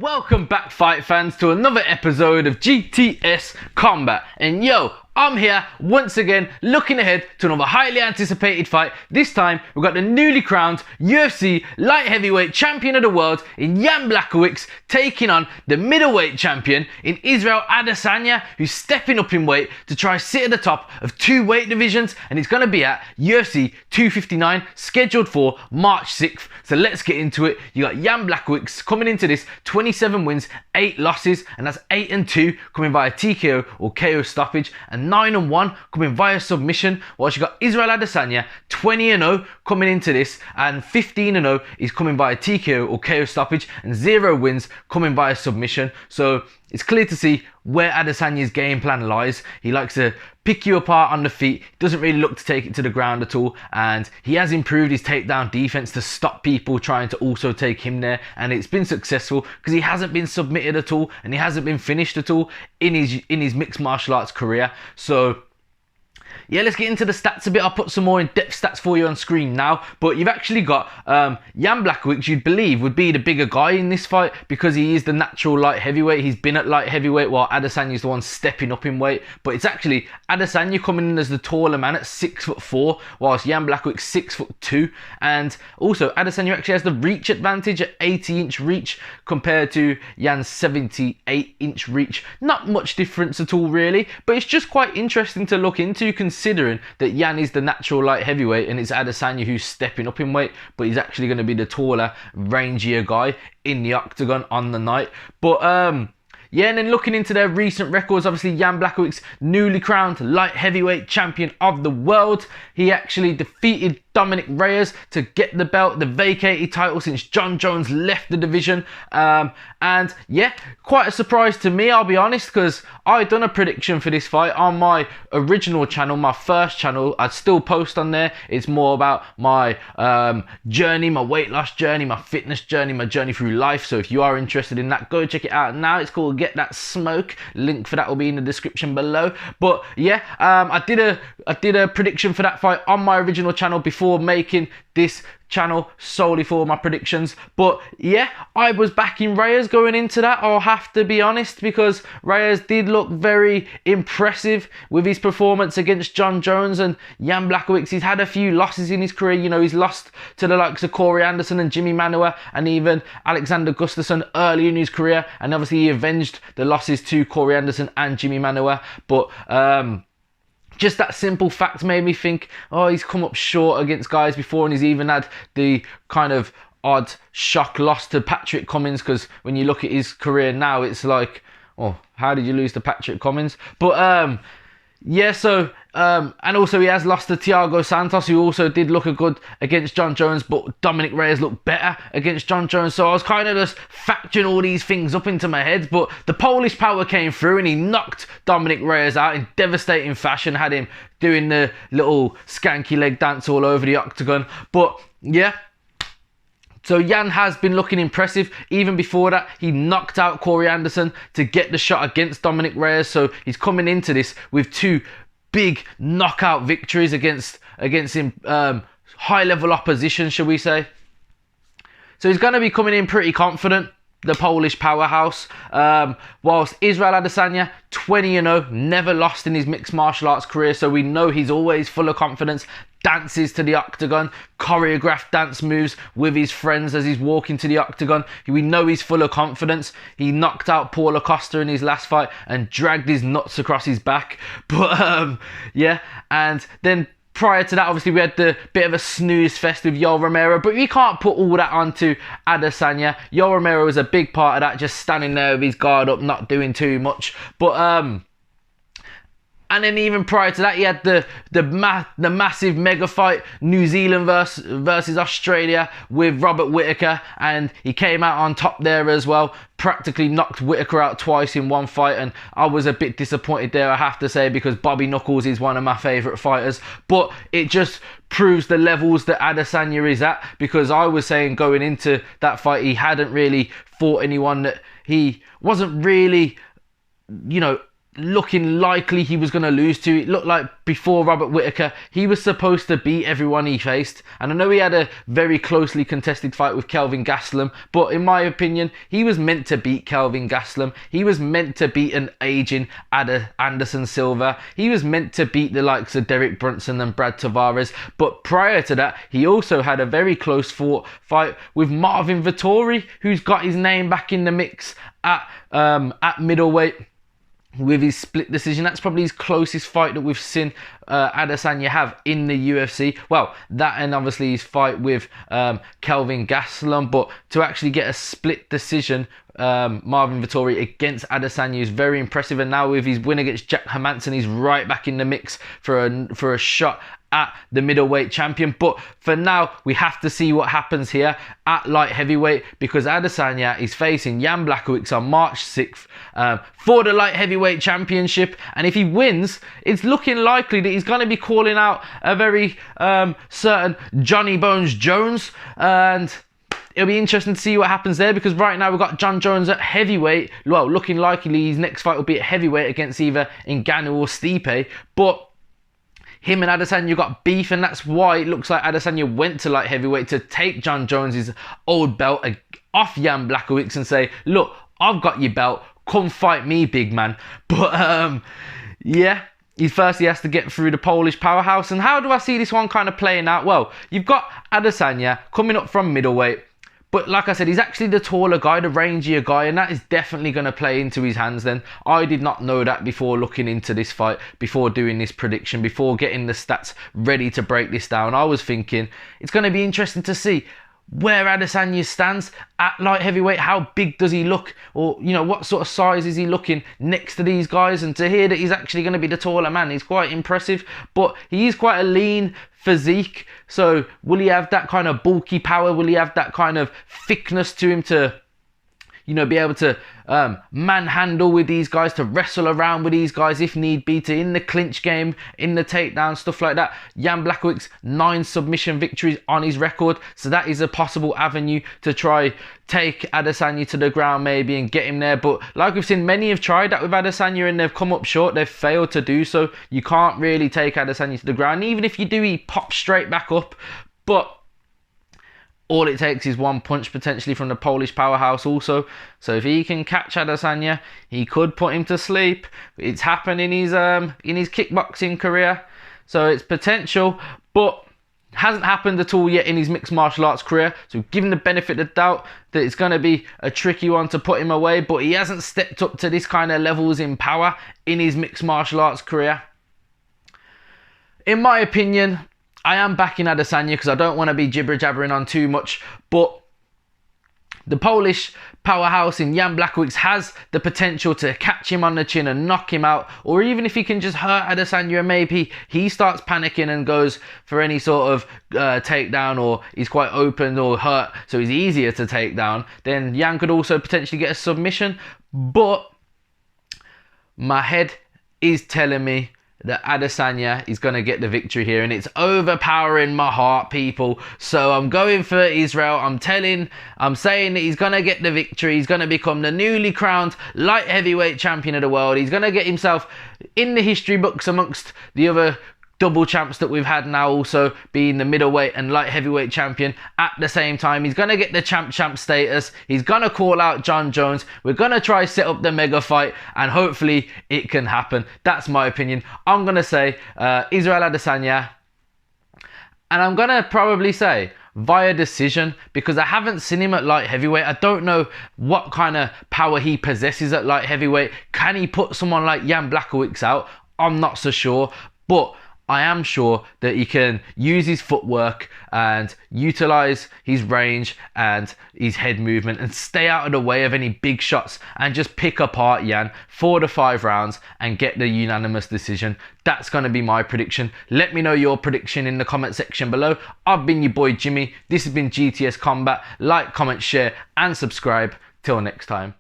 Welcome back, fight fans, to another episode of GTS Combat. And yo, I'm here once again looking ahead to another highly anticipated fight. This time we've got the newly crowned UFC light heavyweight champion of the world in Jan Blachowicz taking on the middleweight champion in Israel Adesanya, who's stepping up in weight to try sit at the top of two weight divisions, and it's going to be at UFC 259, scheduled for March 6th. So let's get into it. You got Jan Blachowicz coming into this 27 wins, 8 losses, and that's 8-2 coming via TKO or KO stoppage, and 9-1 coming via submission. Whilst you got Israel Adesanya 20-0 coming into this, and 15-0 is coming via TKO or KO stoppage, and 0 wins coming via submission. So it's clear to see where Adesanya's game plan lies. He likes to pick you apart on the feet, doesn't really look to take it to the ground at all, and he has improved his takedown defense to stop people trying to also take him there, and it's been successful because he hasn't been submitted at all and he hasn't been finished at all in his mixed martial arts career. So yeah, let's get into the stats a bit. I'll put some more in-depth stats for you on screen now. But you've actually got Jan Blachowicz, you'd believe would be the bigger guy in this fight because he is the natural light heavyweight. He's been at light heavyweight while Adesanya's the one stepping up in weight. But it's actually Adesanya coming in as the taller man at 6'4", whilst Jan Blachowicz 6'2". And also Adesanya actually has the reach advantage at 80-inch reach compared to Jan's 78-inch reach. Not much difference at all really, but it's just quite interesting to look into considering that Jan is the natural light heavyweight and it's Adesanya who's stepping up in weight, but he's actually going to be the taller, rangier guy in the octagon on the night. But yeah, and then looking into their recent records, obviously Jan Blachowicz, newly crowned light heavyweight champion of the world. He actually defeated Dominic Reyes to get the belt, the vacated title since John Jones left the division. And yeah, quite a surprise to me, I'll be honest, because I'd done a prediction for this fight on my original channel, my first channel. I'd still post on there. It's more about my journey, my weight loss journey, my fitness journey, my journey through life. So if you are interested in that, go check it out now. It's called Get That Smoke. Link for that will be in the description below. But yeah, I did a prediction for that fight on my original channel before making this channel solely for my predictions. But yeah, I was backing Reyes going into that, I'll have to be honest, because Reyes did look very impressive with his performance against John Jones. And Jan Blachowicz, he's had a few losses in his career. You know, he's lost to the likes of Corey Anderson and Jimmy Manuwa and even Alexander Gustafsson early in his career, and obviously he avenged the losses to Corey Anderson and Jimmy Manuwa. But just that simple fact made me think, oh, he's come up short against guys before, and he's even had the kind of odd shock loss to Patrick Cummins, because when you look at his career now, it's like, oh, how did you lose to Patrick Cummins? But yeah, so and also he has lost to Thiago Santos, who also did look good against John Jones, but Dominic Reyes looked better against John Jones. So I was kind of just factoring all these things up into my head, but the Polish power came through and he knocked Dominic Reyes out in devastating fashion, had him doing the little skanky leg dance all over the octagon. But yeah, so Jan has been looking impressive. Even before that, he knocked out Corey Anderson to get the shot against Dominic Reyes. So he's coming into this with 2 big knockout victories against him, high-level opposition, shall we say. So he's going to be coming in pretty confident, the Polish powerhouse. Whilst Israel Adesanya, 20-0, never lost in his mixed martial arts career, so we know he's always full of confidence. Dances to the octagon, choreographed dance moves with his friends as he's walking to the octagon. We know he's full of confidence. He knocked out Paulo Costa in his last fight and dragged his nuts across his back. But yeah, and then prior to that, obviously, we had the bit of a snooze fest with Yoel Romero, but we can't put all that onto Adesanya. Yoel Romero was a big part of that, just standing there with his guard up, not doing too much. But and then even prior to that, he had the massive mega fight, New Zealand versus Australia with Robert Whittaker, and he came out on top there as well. Practically knocked Whittaker out twice in one fight, and I was a bit disappointed there, I have to say, because Bobby Knuckles is one of my favourite fighters. But it just proves the levels that Adesanya is at, because I was saying going into that fight, he hadn't really fought anyone that he wasn't really, you know, looking likely he was going to lose to. It looked like before Robert Whittaker, he was supposed to beat everyone he faced. And I know he had a very closely contested fight with Kelvin Gastelum, but in my opinion, he was meant to beat Kelvin Gastelum. He was meant to beat an aging Anderson Silva. He was meant to beat the likes of Derek Brunson and Brad Tavares. But prior to that, he also had a very close fought fight with Marvin Vettori, who's got his name back in the mix at middleweight with his split decision. That's probably his closest fight that we've seen Adesanya have in the UFC. Well, that and obviously his fight with Kelvin Gastelum, but to actually get a split decision, Marvin Vettori against Adesanya is very impressive. And now with his win against Jack Hermansson, he's right back in the mix for a shot at the middleweight champion. But for now, we have to see what happens here at light heavyweight, because Adesanya is facing Jan Blachowicz on March 6th for the light heavyweight championship. And if he wins, it's looking likely that he's going to be calling out a very certain Johnny Bones Jones. And it'll be interesting to see what happens there, because right now we've got John Jones at heavyweight. Well, looking likely his next fight will be at heavyweight against either Ngannou or Stipe. But him and Adesanya got beef, and that's why it looks like Adesanya went to light heavyweight to take John Jones' old belt off Jan Blachowicz and say, look, I've got your belt, come fight me, big man. But yeah, he has to get through the Polish powerhouse. And how do I see this one kind of playing out? Well, you've got Adesanya coming up from middleweight, but like I said, he's actually the taller guy, the rangier guy, and that is definitely going to play into his hands then. I did not know that before looking into this fight, before doing this prediction, before getting the stats ready to break this down. I was thinking it's going to be interesting to see where Adesanya stands at light heavyweight. How big does he look? Or, you know, what sort of size is he looking next to these guys? And to hear that he's actually going to be the taller man is quite impressive. But he is quite a lean physique. So will he have that kind of bulky power? Will he have that kind of thickness to him to, you know, be able to manhandle with these guys, to wrestle around with these guys if need be, to in the clinch game, in the takedown, stuff like that. Jan Blachowicz, 9 submission victories on his record, so that is a possible avenue to try take Adesanya to the ground maybe and get him there. But like we've seen, many have tried that with Adesanya and they've come up short. They've failed to do so. You can't really take Adesanya to the ground. Even if you do, he pops straight back up. But all it takes is one punch potentially from the Polish powerhouse also. So if he can catch Adesanya, he could put him to sleep. It's happened in his kickboxing career, so it's potential, but hasn't happened at all yet in his mixed martial arts career. So give him the benefit of the doubt that it's going to be a tricky one to put him away, but he hasn't stepped up to this kind of levels in power in his mixed martial arts career. In my opinion, I am backing Adesanya because I don't want to be jibber-jabbering on too much, but the Polish powerhouse in Jan Blachowicz has the potential to catch him on the chin and knock him out, or even if he can just hurt Adesanya and maybe he starts panicking and goes for any sort of takedown, or he's quite open or hurt so he's easier to take down, then Jan could also potentially get a submission. But my head is telling me that Adesanya is going to get the victory here, and it's overpowering my heart, people. So I'm going for Israel. I'm saying that he's going to get the victory. He's going to become the newly crowned light heavyweight champion of the world. He's going to get himself in the history books amongst the other double champs that we've had now, also being the middleweight and light heavyweight champion at the same time. He's going to get the champ status. He's going to call out John Jones. We're going to try set up the mega fight, and hopefully it can happen. That's my opinion. I'm going to say Israel Adesanya, and I'm going to probably say via decision, because I haven't seen him at light heavyweight. I don't know what kind of power he possesses at light heavyweight. Can he put someone like Jan Blachowicz out? I'm not so sure, but I am sure that he can use his footwork and utilize his range and his head movement and stay out of the way of any big shots and just pick apart Jan 4 to 5 rounds and get the unanimous decision. That's going to be my prediction. Let me know your prediction in the comment section below. I've been your boy Jimmy. This has been GTS Combat. Like, comment, share and subscribe. Till next time.